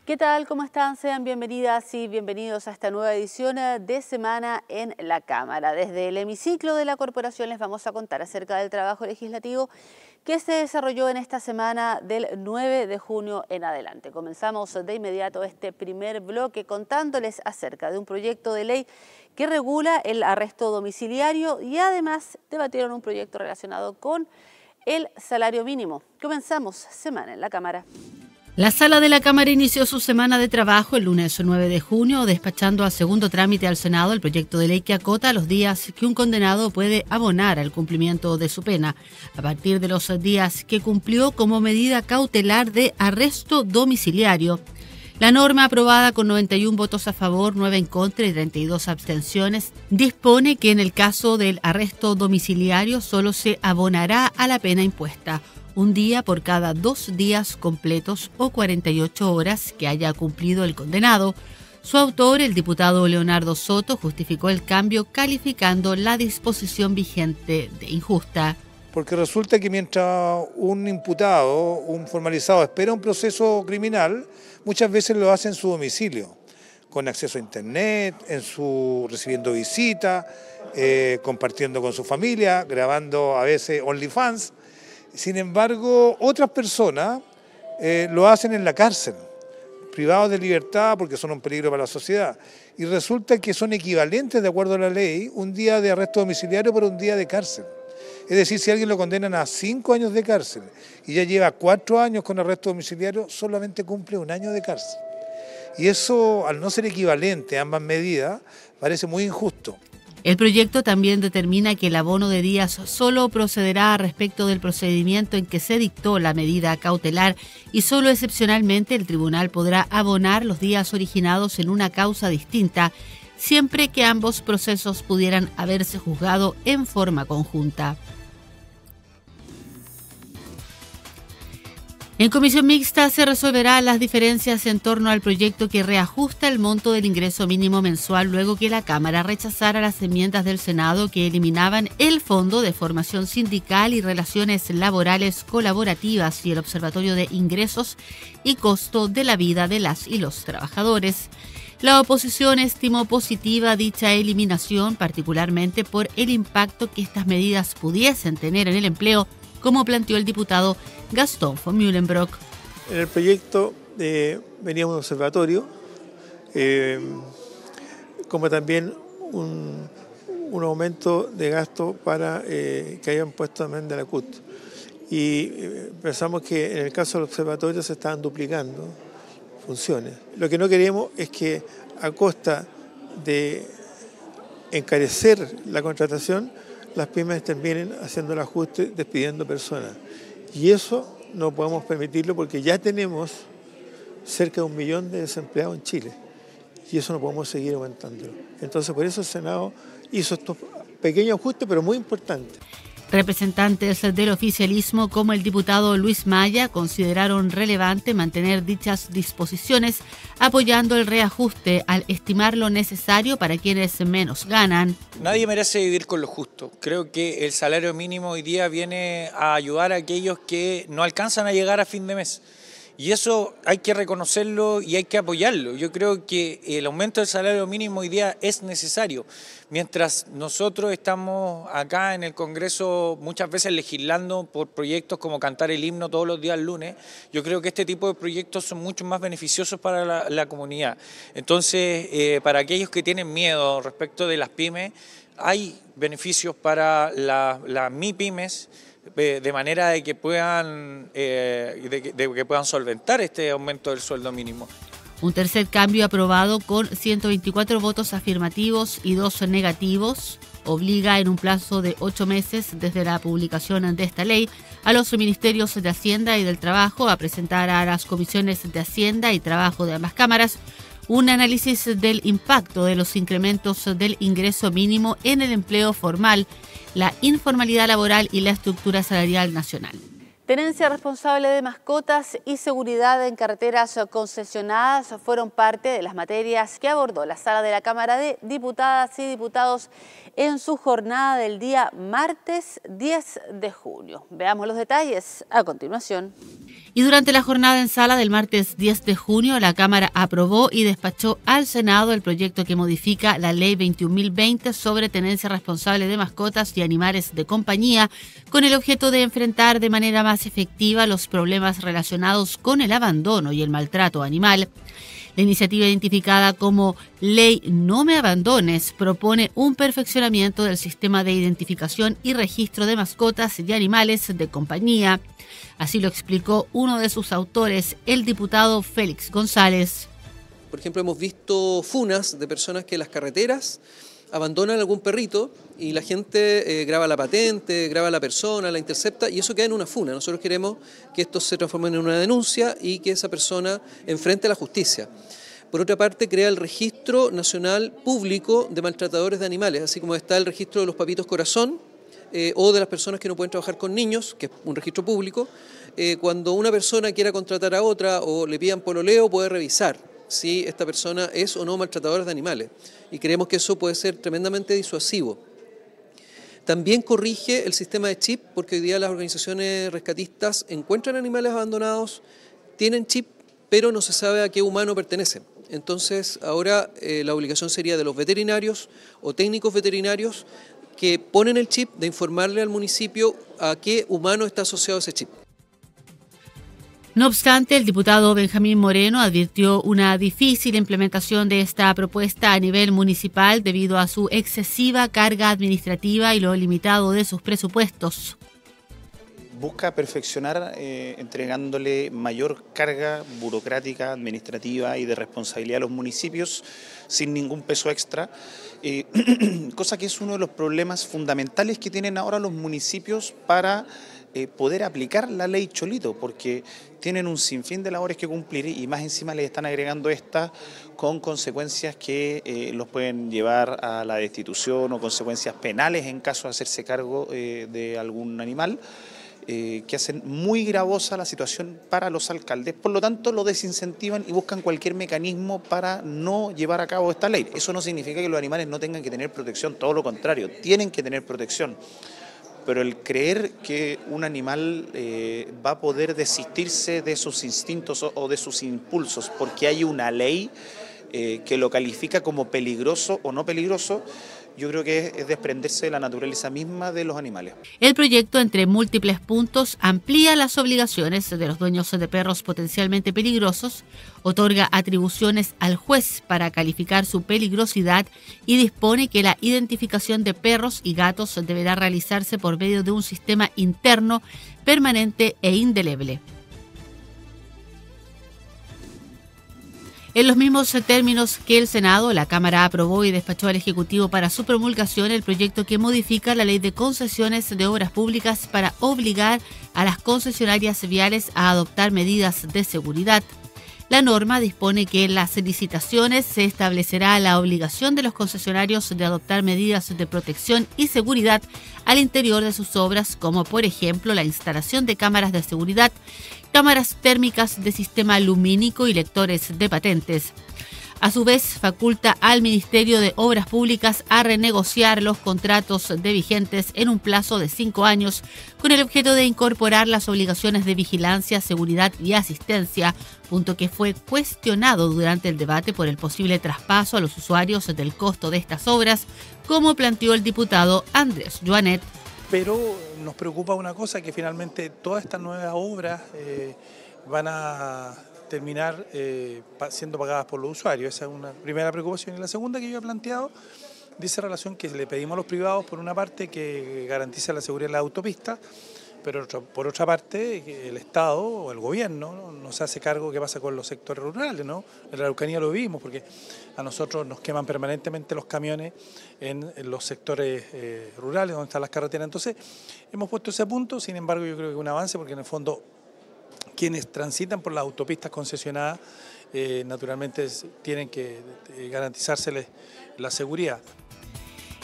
¿Qué tal? ¿Cómo están? Sean bienvenidas y bienvenidos a esta nueva edición de Semana en la Cámara. Desde el hemiciclo de la Corporación les vamos a contar acerca del trabajo legislativo que se desarrolló en esta semana del 9 de junio en adelante. Comenzamos de inmediato este primer bloque contándoles acerca de un proyecto de ley que regula el arresto domiciliario y además debatieron un proyecto relacionado con el salario mínimo. Comenzamos Semana en la Cámara. La Sala de la Cámara inició su semana de trabajo el lunes 9 de junio, despachando a segundo trámite al Senado el proyecto de ley que acota los días que un condenado puede abonar al cumplimiento de su pena, a partir de los días que cumplió como medida cautelar de arresto domiciliario. La norma, aprobada con 91 votos a favor, 9 en contra y 32 abstenciones, dispone que en el caso del arresto domiciliario solo se abonará a la pena impuesta, un día por cada 2 días completos o 48 horas que haya cumplido el condenado. Su autor, el diputado Leonardo Soto, justificó el cambio calificando la disposición vigente de injusta. Porque resulta que mientras un imputado, un formalizado, espera un proceso criminal, muchas veces lo hace en su domicilio, con acceso a internet, recibiendo visitas, compartiendo con su familia, grabando a veces OnlyFans. Sin embargo, otras personas lo hacen en la cárcel, privados de libertad porque son un peligro para la sociedad. Y resulta que son equivalentes, de acuerdo a la ley, un día de arresto domiciliario por un día de cárcel. Es decir, si alguien lo condenan a 5 años de cárcel y ya lleva 4 años con arresto domiciliario, solamente cumple 1 año de cárcel. Y eso, al no ser equivalente a ambas medidas, parece muy injusto. El proyecto también determina que el abono de días solo procederá respecto del procedimiento en que se dictó la medida cautelar y solo excepcionalmente el tribunal podrá abonar los días originados en una causa distinta, siempre que ambos procesos pudieran haberse juzgado en forma conjunta. En comisión mixta se resolverán las diferencias en torno al proyecto que reajusta el monto del ingreso mínimo mensual luego que la Cámara rechazara las enmiendas del Senado que eliminaban el Fondo de Formación Sindical y Relaciones Laborales Colaborativas y el Observatorio de Ingresos y Costo de la Vida de las y los Trabajadores. La oposición estimó positiva dicha eliminación, particularmente por el impacto que estas medidas pudiesen tener en el empleo, como planteó el diputado Gastón von Mühlenbrock. En el proyecto venía un observatorio, como también un aumento de gasto para que hayan puesto también de la CUT. Y pensamos que en el caso del observatorio se estaban duplicando funciones. Lo que no queremos es que a costa de encarecer la contratación, las pymes terminen haciendo el ajuste, despidiendo personas. Y eso no podemos permitirlo porque ya tenemos cerca de 1 millón de desempleados en Chile. Y eso no podemos seguir aumentándolo. Entonces, por eso el Senado hizo estos pequeños ajustes, pero muy importantes. Representantes del oficialismo como el diputado Luis Maya consideraron relevante mantener dichas disposiciones, apoyando el reajuste al estimar lo necesario para quienes menos ganan. Nadie merece vivir con lo justo. Creo que el salario mínimo hoy día viene a ayudar a aquellos que no alcanzan a llegar a fin de mes. Y eso hay que reconocerlo y hay que apoyarlo. Yo creo que el aumento del salario mínimo hoy día es necesario. Mientras nosotros estamos acá en el Congreso muchas veces legislando por proyectos como cantar el himno todos los días lunes, yo creo que este tipo de proyectos son mucho más beneficiosos para la comunidad. Entonces, para aquellos que tienen miedo respecto de las pymes, hay beneficios para las MIPYMES, de manera de que puedan solventar este aumento del sueldo mínimo. Un tercer cambio aprobado con 124 votos afirmativos y 2 negativos obliga en un plazo de 8 meses desde la publicación de esta ley a los ministerios de Hacienda y del Trabajo a presentar a las comisiones de Hacienda y Trabajo de ambas cámaras un análisis del impacto de los incrementos del ingreso mínimo en el empleo formal, la informalidad laboral y la estructura salarial nacional. Tenencia responsable de mascotas y seguridad en carreteras concesionadas fueron parte de las materias que abordó la Sala de la Cámara de Diputadas y Diputados en su jornada del día martes 10 de junio. Veamos los detalles a continuación. Y durante la jornada en sala del martes 10 de junio, la Cámara aprobó y despachó al Senado el proyecto que modifica la Ley 21.020 sobre tenencia responsable de mascotas y animales de compañía, con el objeto de enfrentar de manera más efectiva los problemas relacionados con el abandono y el maltrato animal. La iniciativa, identificada como Ley No Me Abandones, propone un perfeccionamiento del sistema de identificación y registro de mascotas y animales de compañía. Así lo explicó uno de sus autores, el diputado Félix González. Por ejemplo, hemos visto funas de personas que en las carreteras abandonan algún perrito y la gente graba la patente, graba a la persona, la intercepta y eso queda en una funa. Nosotros queremos que esto se transforme en una denuncia y que esa persona enfrente a la justicia. Por otra parte, crea el Registro Nacional Público de Maltratadores de Animales, así como está el registro de los papitos corazón o de las personas que no pueden trabajar con niños, que es un registro público. Cuando una persona quiera contratar a otra o le pidan pololeo, puede revisar si esta persona es o no maltratadora de animales. Y creemos que eso puede ser tremendamente disuasivo. También corrige el sistema de chip, porque hoy día las organizaciones rescatistas encuentran animales abandonados, tienen chip, pero no se sabe a qué humano pertenecen. Entonces, ahora la obligación sería de los veterinarios o técnicos veterinarios que ponen el chip de informarle al municipio a qué humano está asociado ese chip. No obstante, el diputado Benjamín Moreno advirtió una difícil implementación de esta propuesta a nivel municipal debido a su excesiva carga administrativa y lo limitado de sus presupuestos. Busca perfeccionar entregándole mayor carga burocrática, administrativa y de responsabilidad a los municipios sin ningún peso extra, cosa que es uno de los problemas fundamentales que tienen ahora los municipios para poder aplicar la ley Cholito, porque tienen un sinfín de labores que cumplir y más encima les están agregando estas con consecuencias que los pueden llevar a la destitución o consecuencias penales en caso de hacerse cargo de algún animal. Que hacen muy gravosa la situación para los alcaldes, por lo tanto lo desincentivan y buscan cualquier mecanismo para no llevar a cabo esta ley. Eso no significa que los animales no tengan que tener protección, todo lo contrario, tienen que tener protección. Pero el creer que un animal va a poder desistirse de sus instintos o de sus impulsos porque hay una ley que lo califica como peligroso o no peligroso, yo creo que es desprenderse de la naturaleza misma de los animales. El proyecto, entre múltiples puntos, amplía las obligaciones de los dueños de perros potencialmente peligrosos, otorga atribuciones al juez para calificar su peligrosidad y dispone que la identificación de perros y gatos deberá realizarse por medio de un sistema interno, permanente e indeleble. En los mismos términos que el Senado, la Cámara aprobó y despachó al Ejecutivo para su promulgación el proyecto que modifica la Ley de Concesiones de Obras Públicas para obligar a las concesionarias viales a adoptar medidas de seguridad. La norma dispone que en las licitaciones se establecerá la obligación de los concesionarios de adoptar medidas de protección y seguridad al interior de sus obras, como por ejemplo la instalación de cámaras de seguridad, cámaras térmicas de sistema lumínico y lectores de patentes. A su vez, faculta al Ministerio de Obras Públicas a renegociar los contratos de vigentes en un plazo de 5 años con el objeto de incorporar las obligaciones de vigilancia, seguridad y asistencia, punto que fue cuestionado durante el debate por el posible traspaso a los usuarios del costo de estas obras, como planteó el diputado Andrés Joanet. Pero nos preocupa una cosa, que finalmente todas estas nuevas obras van a terminar siendo pagadas por los usuarios. Esa es una primera preocupación. Y la segunda que yo he planteado dice relación que le pedimos a los privados, por una parte, que garantice la seguridad de la autopista, pero por otra parte, el Estado o el gobierno no se hace cargo qué pasa con los sectores rurales, ¿no? En la Araucanía lo vimos, porque a nosotros nos queman permanentemente los camiones en los sectores rurales, donde están las carreteras. Entonces, hemos puesto ese punto, sin embargo, yo creo que es un avance, porque en el fondo quienes transitan por las autopistas concesionadas naturalmente tienen que garantizárseles la seguridad.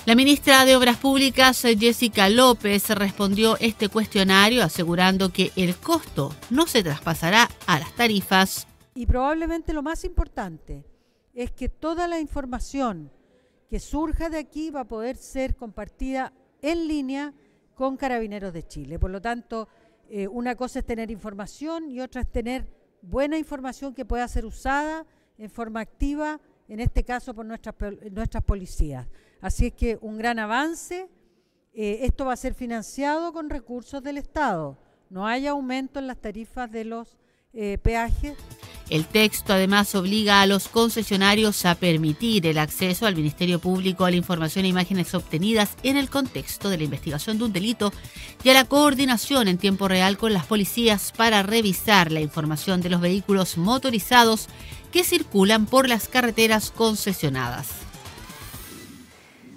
La ministra de Obras Públicas, Jessica López, respondió este cuestionario asegurando que el costo no se traspasará a las tarifas. Y probablemente lo más importante es que toda la información que surja de aquí va a poder ser compartida en línea con Carabineros de Chile. Por lo tanto, una cosa es tener información y otra es tener buena información que pueda ser usada en forma activa, en este caso por nuestras policías. Así es que un gran avance. Esto va a ser financiado con recursos del Estado. No hay aumento en las tarifas de los peajes. El texto además obliga a los concesionarios a permitir el acceso al Ministerio Público a la información e imágenes obtenidas en el contexto de la investigación de un delito y a la coordinación en tiempo real con las policías para revisar la información de los vehículos motorizados que circulan por las carreteras concesionadas.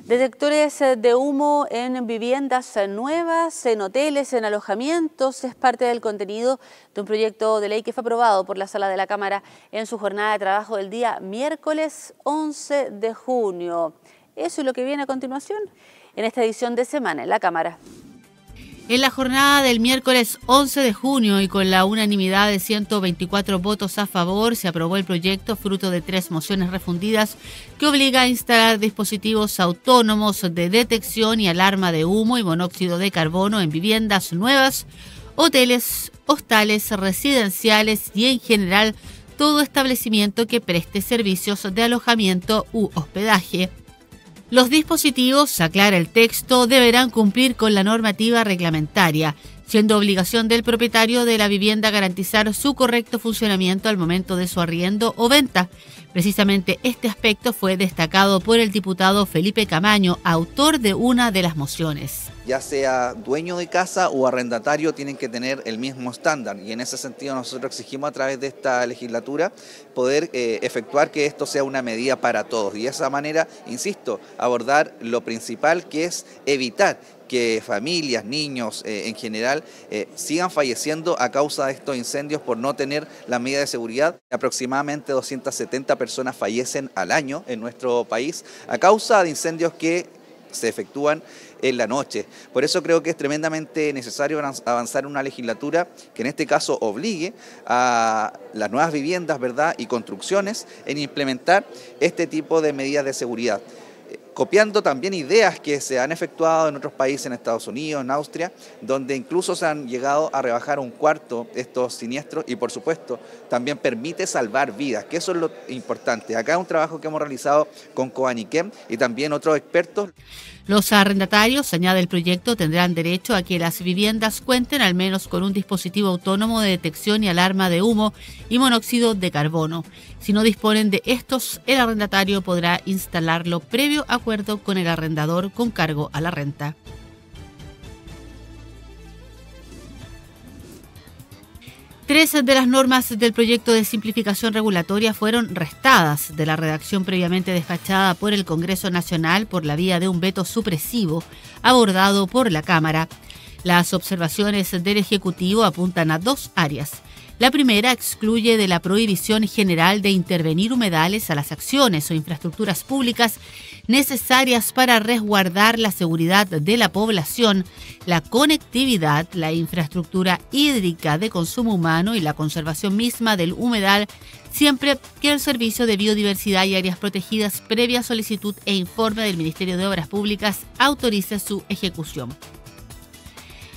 Detectores de humo en viviendas nuevas, en hoteles, en alojamientos, es parte del contenido de un proyecto de ley que fue aprobado por la Sala de la Cámara en su jornada de trabajo del día miércoles 11 de junio. Eso es lo que viene a continuación en esta edición de Semana en la Cámara. En la jornada del miércoles 11 de junio y con la unanimidad de 124 votos a favor, se aprobó el proyecto fruto de 3 mociones refundidas que obliga a instalar dispositivos autónomos de detección y alarma de humo y monóxido de carbono en viviendas nuevas, hoteles, hostales, residenciales y en general todo establecimiento que preste servicios de alojamiento u hospedaje. Los dispositivos, aclara el texto, deberán cumplir con la normativa reglamentaria, siendo obligación del propietario de la vivienda garantizar su correcto funcionamiento al momento de su arriendo o venta. Precisamente este aspecto fue destacado por el diputado Felipe Camaño, autor de una de las mociones. Ya sea dueño de casa o arrendatario tienen que tener el mismo estándar y en ese sentido nosotros exigimos a través de esta legislatura poder efectuar que esto sea una medida para todos y de esa manera, insisto, abordar lo principal que es evitar que familias, niños en general sigan falleciendo a causa de estos incendios por no tener la medida de seguridad. Aproximadamente 270 personas fallecen al año en nuestro país a causa de incendios que se efectúan en la noche. Por eso creo que es tremendamente necesario avanzar en una legislatura que en este caso obligue a las nuevas viviendas, ¿verdad?, y construcciones en implementar este tipo de medidas de seguridad. Copiando también ideas que se han efectuado en otros países, en Estados Unidos, en Austria, donde incluso se han llegado a rebajar un cuarto estos siniestros y por supuesto también permite salvar vidas, que eso es lo importante. Acá es un trabajo que hemos realizado con Coaniquem y también otros expertos. Los arrendatarios, añade el proyecto, tendrán derecho a que las viviendas cuenten al menos con un dispositivo autónomo de detección y alarma de humo y monóxido de carbono. Si no disponen de estos, el arrendatario podrá instalarlo previo acuerdo con el arrendador con cargo a la renta. Tres de las normas del proyecto de simplificación regulatoria fueron restadas de la redacción previamente despachada por el Congreso Nacional por la vía de un veto supresivo abordado por la Cámara. Las observaciones del Ejecutivo apuntan a 2 áreas. La primera excluye de la prohibición general de intervenir humedales a las acciones o infraestructuras públicas necesarias para resguardar la seguridad de la población, la conectividad, la infraestructura hídrica de consumo humano y la conservación misma del humedal, siempre que el Servicio de Biodiversidad y Áreas Protegidas, previa solicitud e informe del Ministerio de Obras Públicas, autorice su ejecución.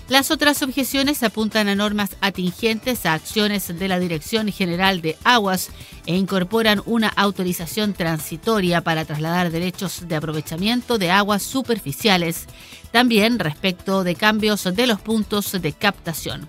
Las otras objeciones apuntan a normas atingentes a acciones de la Dirección General de Aguas e incorporan una autorización transitoria para trasladar derechos de aprovechamiento de aguas superficiales, también respecto de cambios de los puntos de captación.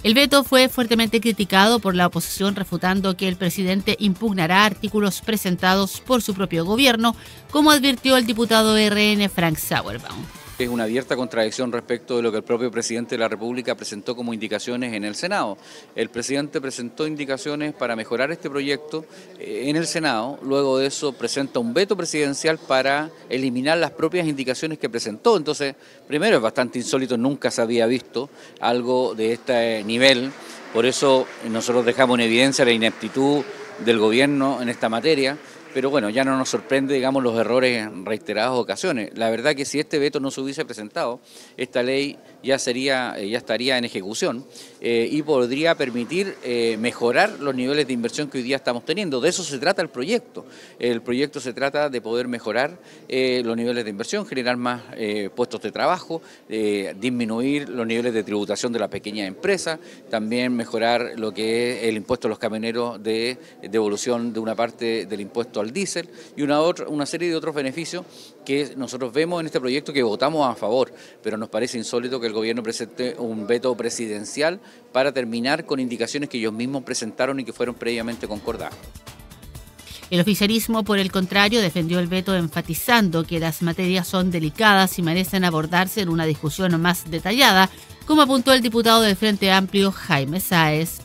El veto fue fuertemente criticado por la oposición, refutando que el presidente impugnará artículos presentados por su propio gobierno, como advirtió el diputado RN Frank Sauerbaum. Es una abierta contradicción respecto de lo que el propio presidente de la República presentó como indicaciones en el Senado. El presidente presentó indicaciones para mejorar este proyecto en el Senado, luego de eso presenta un veto presidencial para eliminar las propias indicaciones que presentó. Entonces, primero es bastante insólito, nunca se había visto algo de este nivel, por eso nosotros dejamos en evidencia la ineptitud del gobierno en esta materia. pero bueno, ya no nos sorprende, digamos, los errores en reiteradas ocasiones. La verdad que si este veto no se hubiese presentado, esta ley ya estaría en ejecución y podría permitir mejorar los niveles de inversión que hoy día estamos teniendo. De eso se trata el proyecto. El proyecto se trata de poder mejorar los niveles de inversión, generar más puestos de trabajo, disminuir los niveles de tributación de la pequeña empresa, también mejorar lo que es el impuesto a los camioneros de devolución de una parte del impuesto al diésel y una serie de otros beneficios que nosotros vemos en este proyecto que votamos a favor, pero nos parece insólito que el gobierno presente un veto presidencial para terminar con indicaciones que ellos mismos presentaron y que fueron previamente concordadas. El oficialismo, por el contrario, defendió el veto enfatizando que las materias son delicadas y merecen abordarse en una discusión más detallada, como apuntó el diputado del Frente Amplio, Jaime Sáez.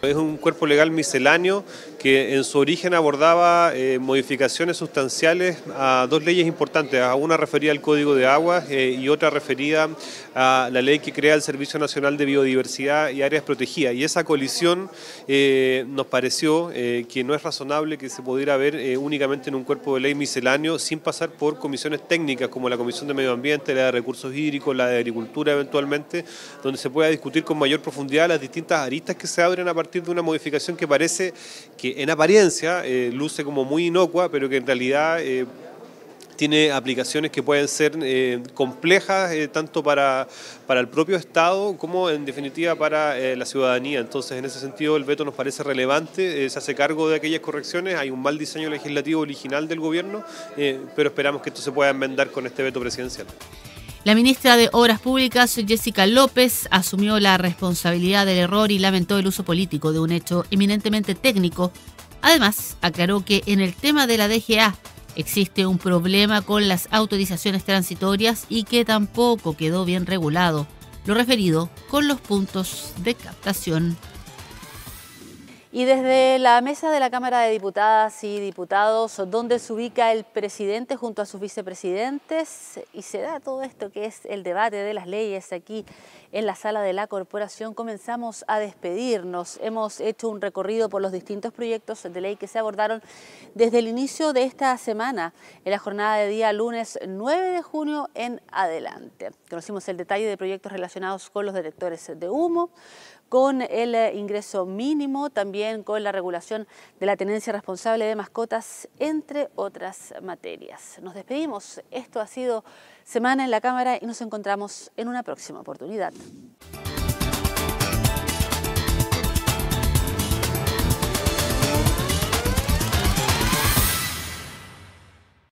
Es un cuerpo legal misceláneo que en su origen abordaba modificaciones sustanciales a dos leyes importantes, a una referida al Código de Aguas y otra referida a la ley que crea el Servicio Nacional de Biodiversidad y Áreas Protegidas. Y esa colisión nos pareció que no es razonable que se pudiera ver únicamente en un cuerpo de ley misceláneo sin pasar por comisiones técnicas como la Comisión de Medio Ambiente, la de Recursos Hídricos, la de Agricultura eventualmente, donde se pueda discutir con mayor profundidad las distintas aristas que se abren a partir de una modificación que parece que en apariencia luce como muy inocua, pero que en realidad tiene aplicaciones que pueden ser complejas tanto para el propio Estado como en definitiva para la ciudadanía. Entonces en ese sentido el veto nos parece relevante, se hace cargo de aquellas correcciones, hay un mal diseño legislativo original del gobierno, pero esperamos que esto se pueda enmendar con este veto presidencial. La ministra de Obras Públicas, Jessica López, asumió la responsabilidad del error y lamentó el uso político de un hecho eminentemente técnico. Además, aclaró que en el tema de la DGA existe un problema con las autorizaciones transitorias y que tampoco quedó bien regulado, lo referido con los puntos de captación. Y desde la mesa de la Cámara de Diputadas y Diputados, donde se ubica el presidente junto a sus vicepresidentes, y se da todo esto que es el debate de las leyes aquí en la sala de la Corporación, comenzamos a despedirnos. Hemos hecho un recorrido por los distintos proyectos de ley que se abordaron desde el inicio de esta semana, en la jornada de día lunes 9 de junio en adelante. Conocimos el detalle de proyectos relacionados con los detectores de humo, con el ingreso mínimo, también con la regulación de la tenencia responsable de mascotas, entre otras materias. Nos despedimos. Esto ha sido Semana en la Cámara y nos encontramos en una próxima oportunidad.